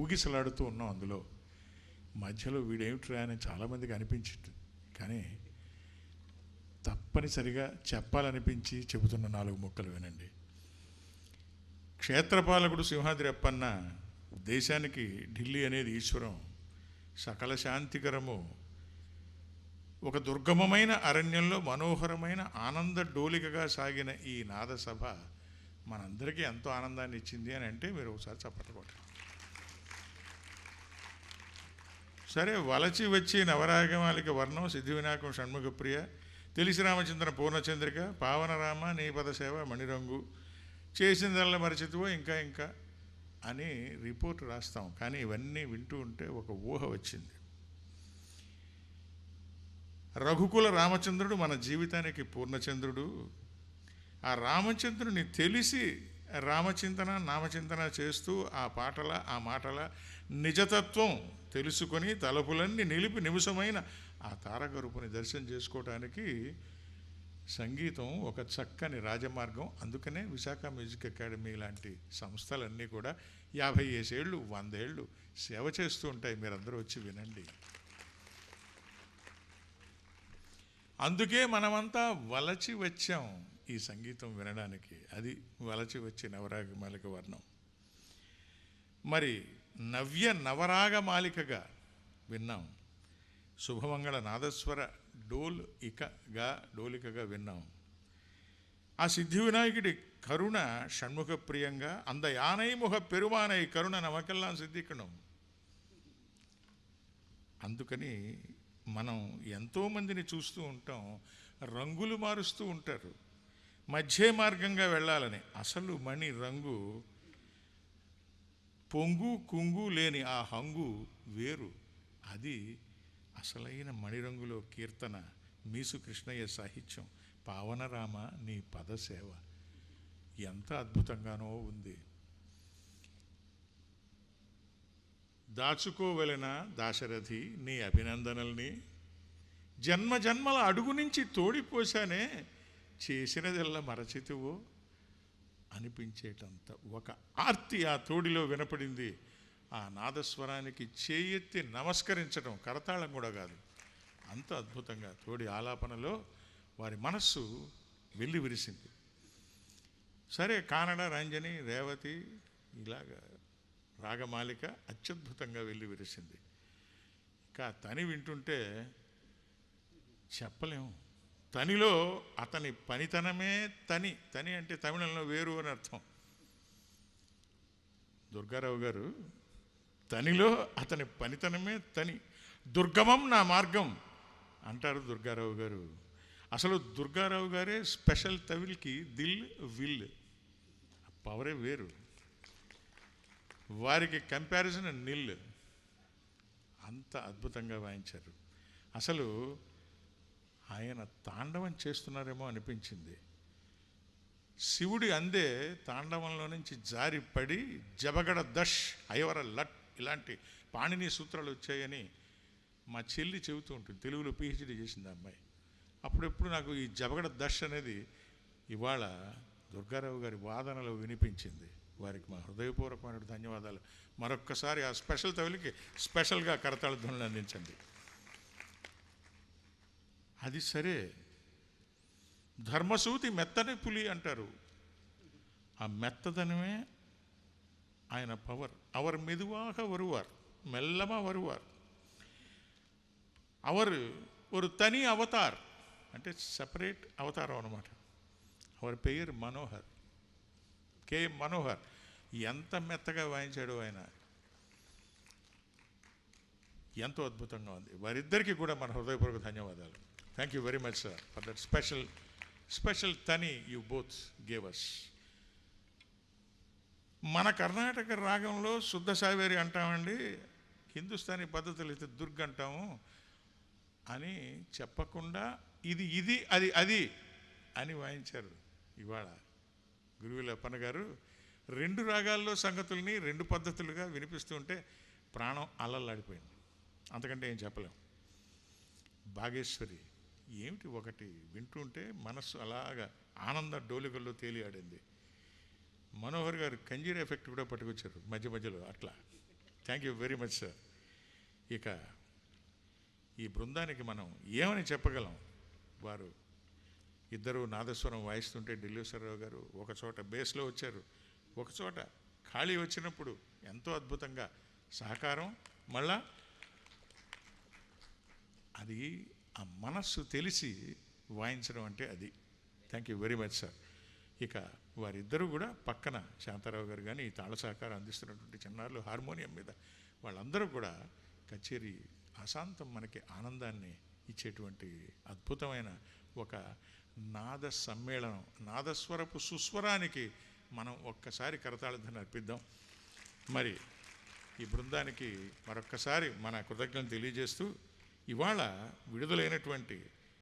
ఊగిసలాడుతూ ఉన్నాం. అందులో మధ్యలో వీడేమిట్రా అని చాలామందికి అనిపించింది. కానీ తప్పనిసరిగా చెప్పాలనిపించి చెబుతున్న 4 ముక్కలు వినండి. క్షేత్రపాలకుడు సింహాద్రి అప్పన్న దేశానికి ఢిల్లీ అనేది ఈశ్వరం, సకల శాంతికరము, ఒక దుర్గమమైన అరణ్యంలో మనోహరమైన ఆనంద డోలికగా సాగిన ఈ నాదసభ మనందరికీ ఎంతో ఆనందాన్ని ఇచ్చింది అని అంటే మీరు ఒకసారి చప్పట్లు కొట్టండి. సరే, వలచి వచ్చి నవరాగమాలిక వర్ణం, సిద్ధి వినాయకం షణ్ముఖప్రియ, తెలిసి రామచంద్ర పూర్ణచంద్రిక, పావనరామ నీ పదసేవ మణిరంగు, చేసిందల్ల మరచితువో ఇంకా ఇంకా అని రిపోర్ట్ రాస్తాం. కానీ ఇవన్నీ వింటూ ఉంటే ఒక ఊహ వచ్చింది. రఘుకుల రామచంద్రుడు మన జీవితానికి పూర్ణచంద్రుడు. ఆ రామచంద్రుని తెలిసి రామచింతన నామచింతన చేస్తూ ఆ మాటల నిజతత్వం తెలుసుకొని తలుపులన్నీ నిలిపి నిమిషమైన ఆ తారకరూపుని దర్శనం చేసుకోవడానికి సంగీతం ఒక చక్కని రాజమార్గం. అందుకనే విశాఖ మ్యూజిక్ అకాడమీ లాంటి సంస్థలన్నీ కూడా 50 ఏళ్ళు 100 ఏళ్ళు సేవ చేస్తూ ఉంటాయి. మీరందరూ వచ్చి వినండి. అందుకే మనమంతా వలచి వచ్చాం ఈ సంగీతం వినడానికి. అది వలచి వచ్చి నవరాగమాలిక వర్ణం. మరి నవ్య నవరాగమాలికగా విన్నాం, శుభమంగళ నాదస్వర డోలికగా విన్నాం. ఆ సిద్ధి వినాయకుడి కరుణ షణ్ముఖ ప్రియంగా అంద యానైముఖ పెరుమానై కరుణ నమకెల్లా సిద్ధికణం. అందుకని మనం ఎంతోమందిని చూస్తూ ఉంటాం, రంగులు మారుస్తూ ఉంటారు మధ్య మార్గంగా వెళ్ళాలని. అసలు మణి రంగు పొంగు కుంగు లేని ఆ హంగు వేరు. అది అసలైన మణిరంగులో కీర్తన, మీసు కృష్ణయ్య సాహిత్యం, పావనరామ నీ పదసేవ ఎంత అద్భుతంగానో ఉంది. దాచుకోవలెన దాశరథి నీ అభినందనల్ని, జన్మ జన్మల అడుగు నుంచి తోడిపోసానే చేసినదెల్లా మరచితువో అనిపించేటంత ఒక ఆర్తి ఆ తోడిలో వినపడింది. ఆ నాదస్వరానికి చేయెత్తి నమస్కరించడం, కరతాళం కూడా కాదు, అంత అద్భుతంగా తోడి ఆలాపనలో వారి మనస్సు వెళ్ళి విరిసింది. సరే, కానడ రంజని రేవతి ఇలాగా రాగమాలిక అత్యద్భుతంగా వెళ్ళి విరిసింది. ఇంకా తని వింటుంటే చెప్పలేము. తనిలో అతని పనితనమే తని అంటే తమిళంలో వేరు అని అర్థం. దుర్గారావు గారు తనిలో అతని పనితనమే తని, దుర్గమం నా మార్గం అంటారు దుర్గారావు గారు. అసలు దుర్గారావు గారే స్పెషల్ తవిల్కి దిల్ విల్ పవరే వేరు. వారికి కంపారిజన్ నిల్. అంత అద్భుతంగా వాయించారు. అసలు ఆయన తాండవం చేస్తున్నారేమో అనిపించింది. శివుడి అందే తాండవంలో నుంచి జారిపడి జబగడ దష్ ఐవర లట్ ఇలాంటి పాణిని సూత్రాలు వచ్చాయని మా చెల్లి చెబుతూ ఉంటుంది. తెలుగులో పిహెచ్డి చేసింది అమ్మాయి. అప్పుడెప్పుడు నాకు ఈ జబగడ దష్ అనేది ఇవాళ దుర్గారావు గారి వాదనలో వినిపించింది. వారికి మా హృదయపూర్వకమైన ధన్యవాదాలు. మరొక్కసారి ఆ స్పెషల్ తవిలికి స్పెషల్గా కరతాళ ధ్వనులు అందించండి. అది సరే, ధర్మసూతి మెత్తని పులి అంటారు. ఆ మెత్తదనమే ఆయన పవర్. అవర్ మెదువాக வருவார், మెల్లమా வருவார். అవర్ ஒரு తని అవతార్ అంటే సెపరేట్ అవతారం అన్నమాట. అవర్ పేరు మనోహర్, కే మనోహర్. ఎంత మెత్తగా వాయించాడు ఆయన, ఎంతో అద్భుతంగా ఉంది. వారిద్దరికీ కూడా మన హృదయపూర్వక ధన్యవాదాలు. Thank you very much sir for that special తని యూ బోత్ గేవ్ అస్. మన కర్ణాటక రాగంలో శుద్ధ సావేరి అంటామండి, హిందుస్థానీ పద్ధతులు అయితే దుర్గ్ అంటాము అని చెప్పకుండా ఇది అది అని వాయించారు. ఇవాళ గురువుల అప్పన్న గారు 2 రాగాల్లో సంగతుల్ని 2 పద్ధతులుగా వినిపిస్తూ ఉంటే ప్రాణం అల్లల్లాడిపోయింది. అంతకంటే ఏం చెప్పలేం. భాగేశ్వరి ఏమిటి, ఒకటి వింటుంటే మనస్సు అలాగా ఆనంద డోలికల్లో తేలియాడింది. మనోహర్ గారు కంజీర ఎఫెక్ట్ కూడా పట్టుకొచ్చారు మధ్య మధ్యలో. అట్లా thank you very much sir. ఇక ఈ బృందానికి మనం ఏమని చెప్పగలం? వారు ఇద్దరు నాదస్వరం వాయిస్తుంటే ఢిల్లీశ్వరరావు గారు ఒక చోట బేస్లో వచ్చారు, ఒక చోట ఖాళీ వచ్చినప్పుడు ఎంతో అద్భుతంగా సహకారం. మళ్ళా అది ఆ మనస్సు తెలిసి వాయించడం అంటే అది. Thank you very much sir. ఇక వారిద్దరూ కూడా పక్కన శాంతారావు గారు కానీ ఈ తాళ సహకారం అందిస్తున్నటువంటి చిన్నారులు హార్మోనియం మీద, వాళ్ళందరూ కూడా కచేరీ అశాంతం మనకి ఆనందాన్ని ఇచ్చేటువంటి అద్భుతమైన ఒక నాద సమ్మేళనం. నాదస్వరపు సుస్వరానికి మనం ఒక్కసారి కరతాళధ్వని అర్పిద్దాం. మరి ఈ బృందానికి మరొక్కసారి మన కృతజ్ఞతలు తెలియజేస్తూ, ఇవాళ విడుదలైనటువంటి